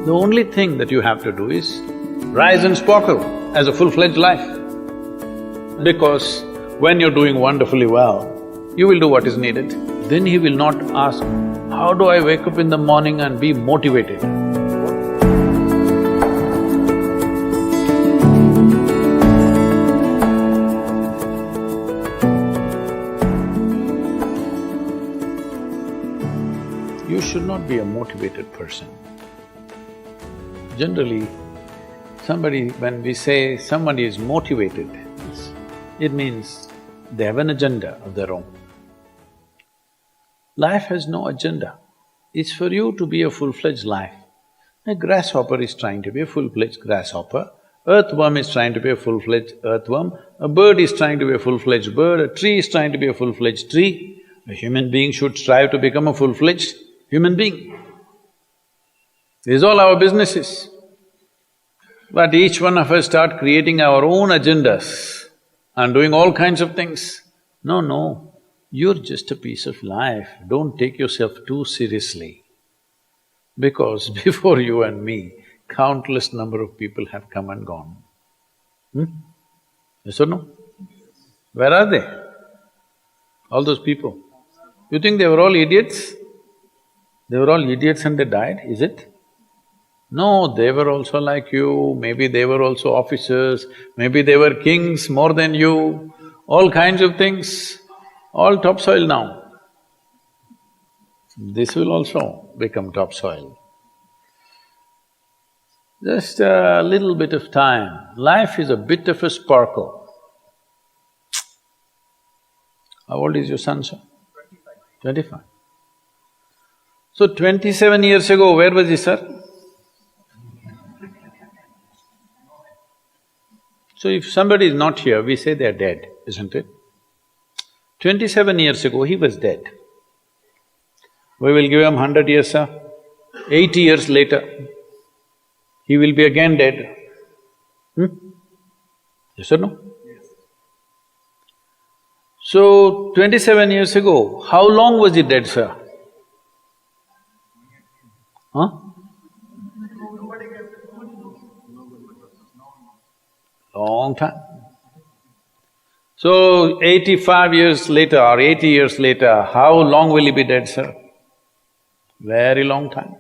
The only thing that you have to do is rise and sparkle as a full-fledged life. Because when you're doing wonderfully well, you will do what is needed. Then he will not ask, how do I wake up in the morning and be motivated? You should not be a motivated person. Generally, when we say somebody is motivated, it means they have an agenda of their own. Life has no agenda. It's for you to be a full-fledged life. A grasshopper is trying to be a full-fledged grasshopper, earthworm is trying to be a full-fledged earthworm, a bird is trying to be a full-fledged bird, a tree is trying to be a full-fledged tree. A human being should strive to become a full-fledged human being. This is all our business is. But each one of us start creating our own agendas and doing all kinds of things. No, you're just a piece of life, don't take yourself too seriously. Because before you and me, countless number of people have come and gone. Yes or no? Where are they? All those people. You think they were all idiots? They were all idiots and they died, is it? No, they were also like you, maybe they were also officers, maybe they were kings more than you, all kinds of things, all topsoil now. This will also become topsoil. Just a little bit of time. Life is a bit of a sparkle. How old is your son, sir? 25. So 27 years ago, where was he, sir? So if somebody is not here, we say they are dead, isn't it? 27 years ago, he was dead. We will give him 100 years, sir. 80 years later, he will be again dead. Yes or no? Yes. So, 27 years ago, how long was he dead, sir? Huh? Long time. So, 85 years later or 80 years later, how long will he be dead, sir? Very long time.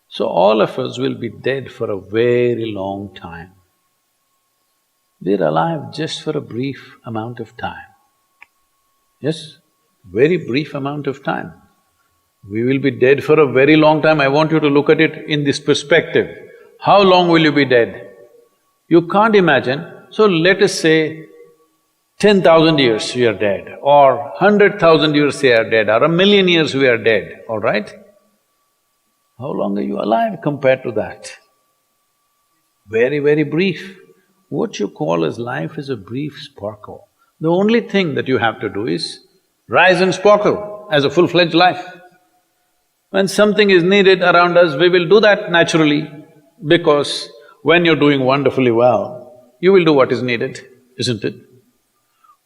So, all of us will be dead for a very long time. We're alive just for a brief amount of time. Yes, very brief amount of time. We will be dead for a very long time. I want you to look at it in this perspective. How long will you be dead? You can't imagine. So let us say 10,000 years we are dead, or 100,000 years we are dead, or 1,000,000 years we are dead, all right? How long are you alive compared to that? Very, very brief. What you call as life is a brief sparkle. The only thing that you have to do is rise and sparkle as a full-fledged life. When something is needed around us, we will do that naturally, because when you're doing wonderfully well, you will do what is needed, isn't it?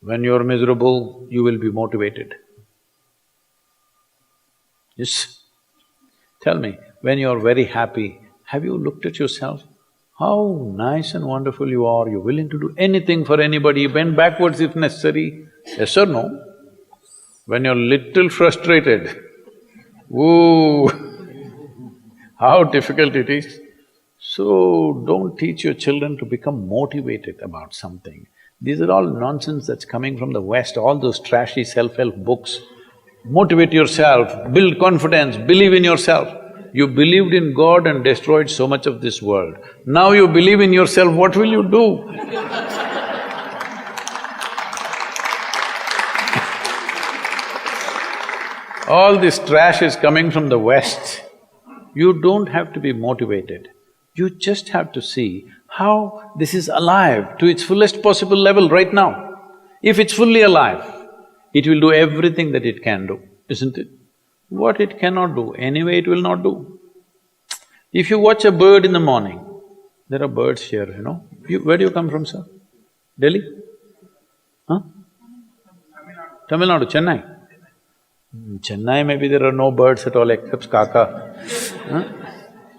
When you're miserable, you will be motivated. Yes? Tell me, when you're very happy, have you looked at yourself? How nice and wonderful you are, you're willing to do anything for anybody, bend backwards if necessary. Yes or no? When you're little frustrated, ooh, how difficult it is. So, don't teach your children to become motivated about something. These are all nonsense that's coming from the West, all those trashy self-help books. Motivate yourself, build confidence, believe in yourself. You believed in God and destroyed so much of this world. Now you believe in yourself, what will you do? All this trash is coming from the West. You don't have to be motivated. You just have to see how this is alive to its fullest possible level right now. If it's fully alive, it will do everything that it can do, isn't it? What it cannot do, anyway it will not do. If you watch a bird in the morning, there are birds here, you know. Where do you come from, sir? Delhi? Huh? Tamil Nadu, Chennai? Chennai, maybe there are no birds at all except kaka. Huh?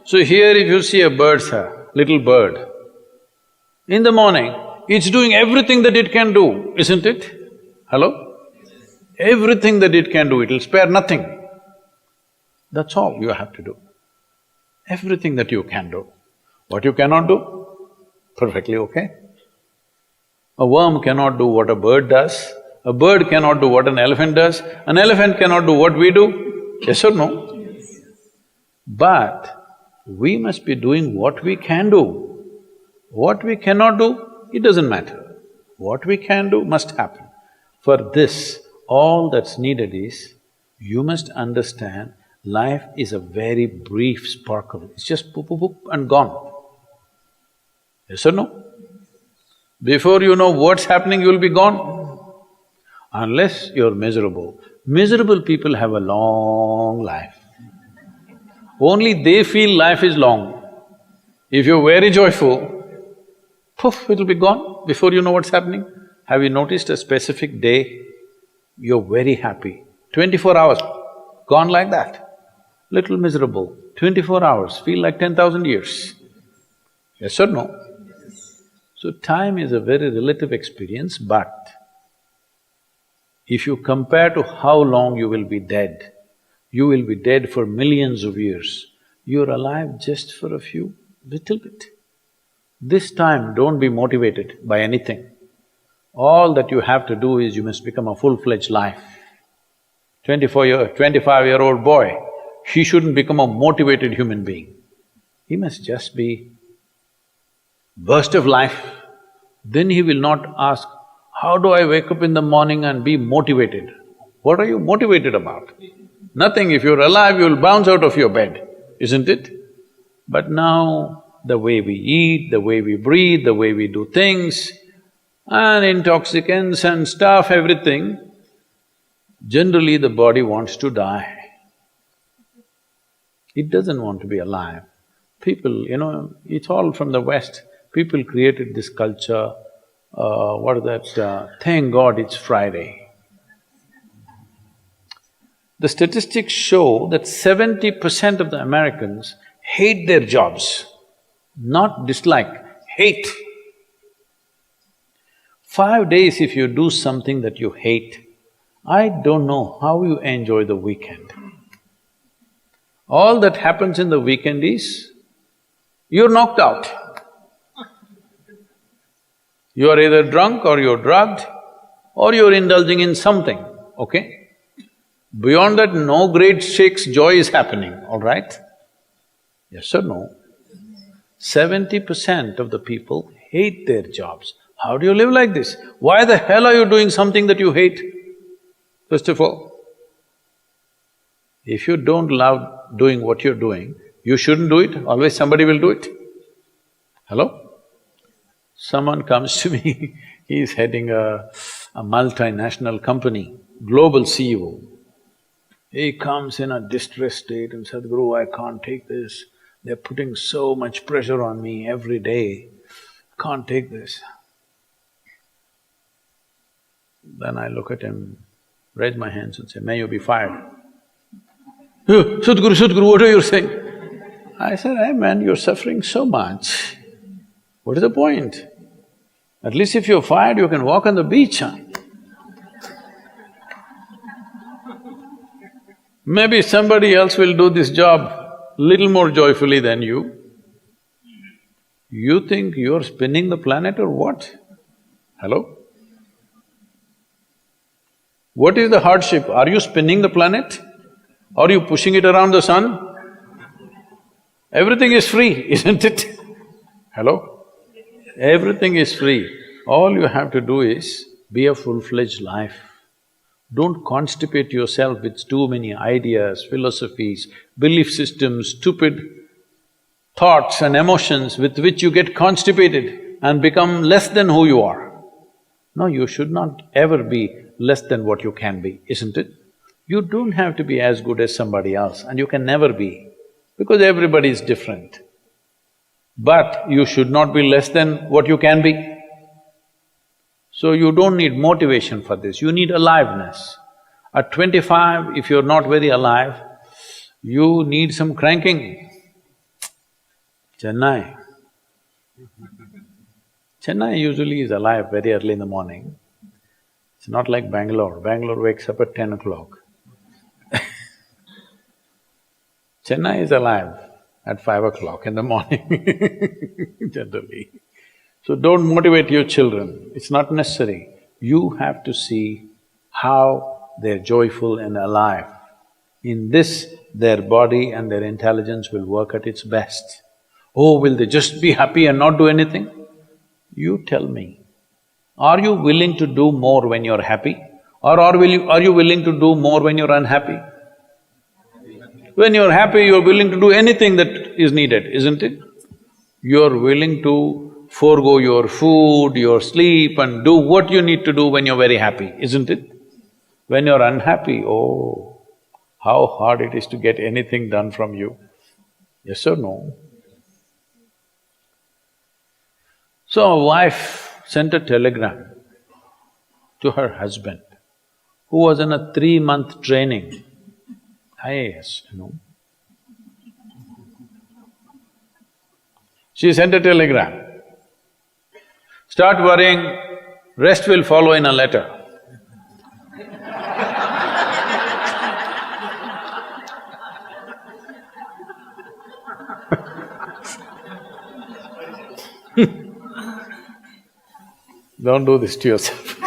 So here if you see a bird, sir, little bird, in the morning, it's doing everything that it can do, isn't it? Hello? Everything that it can do, it'll spare nothing. That's all you have to do. Everything that you can do. What you cannot do, perfectly okay. A worm cannot do what a bird does, a bird cannot do what an elephant does, an elephant cannot do what we do, yes or no? Yes. But we must be doing what we can do. What we cannot do, it doesn't matter. What we can do must happen. For this, all that's needed is, you must understand life is a very brief sparkle, it's just poop, poop, poop and gone. Yes or no? Before you know what's happening, you'll be gone. Unless you're miserable. Miserable people have a long life. Only they feel life is long. If you're very joyful, poof, it'll be gone before you know what's happening. Have you noticed a specific day, you're very happy, 24 hours, gone like that. Little miserable, 24 hours, feel like 10,000 years. Yes or no? So time is a very relative experience, but if you compare to how long you will be dead, you will be dead for millions of years. You're alive just for a few, little bit. This time, don't be motivated by anything. All that you have to do is you must become a full-fledged life. 25-year-old boy, he shouldn't become a motivated human being. He must just be burst of life. Then he will not ask, how do I wake up in the morning and be motivated? What are you motivated about? Nothing. If you're alive, you'll bounce out of your bed, isn't it? But now, the way we eat, the way we breathe, the way we do things, and intoxicants and stuff, everything, generally the body wants to die. It doesn't want to be alive. People, it's all from the West. People created this culture, what is that, thank God it's Friday. The statistics show that 70% of the Americans hate their jobs, not dislike, hate. 5 days if you do something that you hate, I don't know how you enjoy the weekend. All that happens in the weekend is, you're knocked out. You are either drunk or you're drugged or you're indulging in something, okay? Beyond that, no great shakes joy is happening, all right? Yes or no? 70% of the people hate their jobs. How do you live like this? Why the hell are you doing something that you hate? First of all, if you don't love doing what you're doing, you shouldn't do it, always somebody will do it. Hello? Someone comes to me, he's heading a multinational company, global CEO. He comes in a distressed state and said, Sadhguru, I can't take this. They're putting so much pressure on me every day, can't take this. Then I look at him, raise my hands and say, may you be fired. Sadhguru, what are you saying? I said, hey man, you're suffering so much. What is the point? At least if you're fired, you can walk on the beach, huh? Maybe somebody else will do this job little more joyfully than you. You think you're spinning the planet or what? Hello? What is the hardship? Are you spinning the planet? Are you pushing it around the sun? Everything is free, isn't it? Hello? Everything is free. All you have to do is be a full-fledged life. Don't constipate yourself with too many ideas, philosophies, belief systems, stupid thoughts and emotions with which you get constipated and become less than who you are. No, you should not ever be less than what you can be, isn't it? You don't have to be as good as somebody else and you can never be, because everybody is different. But you should not be less than what you can be. So you don't need motivation for this, you need aliveness. At 25, if you're not very alive, you need some cranking. Chennai. Chennai usually is alive very early in the morning. It's not like Bangalore. Bangalore wakes up at 10 o'clock. Chennai is alive at 5 o'clock in the morning, generally. So don't motivate your children, it's not necessary. You have to see how they're joyful and alive. In this, their body and their intelligence will work at its best. Oh, will they just be happy and not do anything? You tell me, are you willing to do more when you're happy? Or are you willing to do more when you're unhappy? When you're happy, you're willing to do anything that is needed, isn't it? You're willing to forego your food, your sleep and do what you need to do when you're very happy, isn't it? When you're unhappy, oh, how hard it is to get anything done from you. Yes or no? So a wife sent a telegram to her husband, who was in a 3-month training, IAS, you know. She sent a telegram, start worrying, rest will follow in a letter. Don't do this to yourself.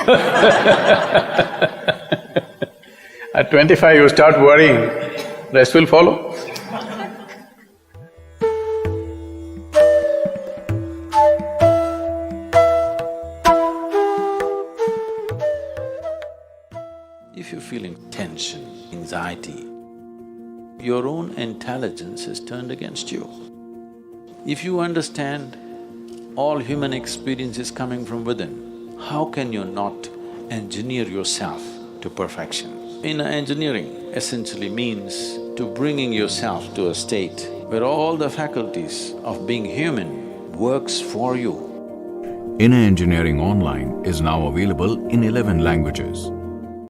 At 25 you start worrying, rest will follow. If you're feeling tension, anxiety, your own intelligence is turned against you. If you understand all human experience is coming from within, how can you not engineer yourself to perfection? Engineering essentially means to bringing yourself to a state where all the faculties of being human works for you. Inner Engineering Online is now available in 11 languages.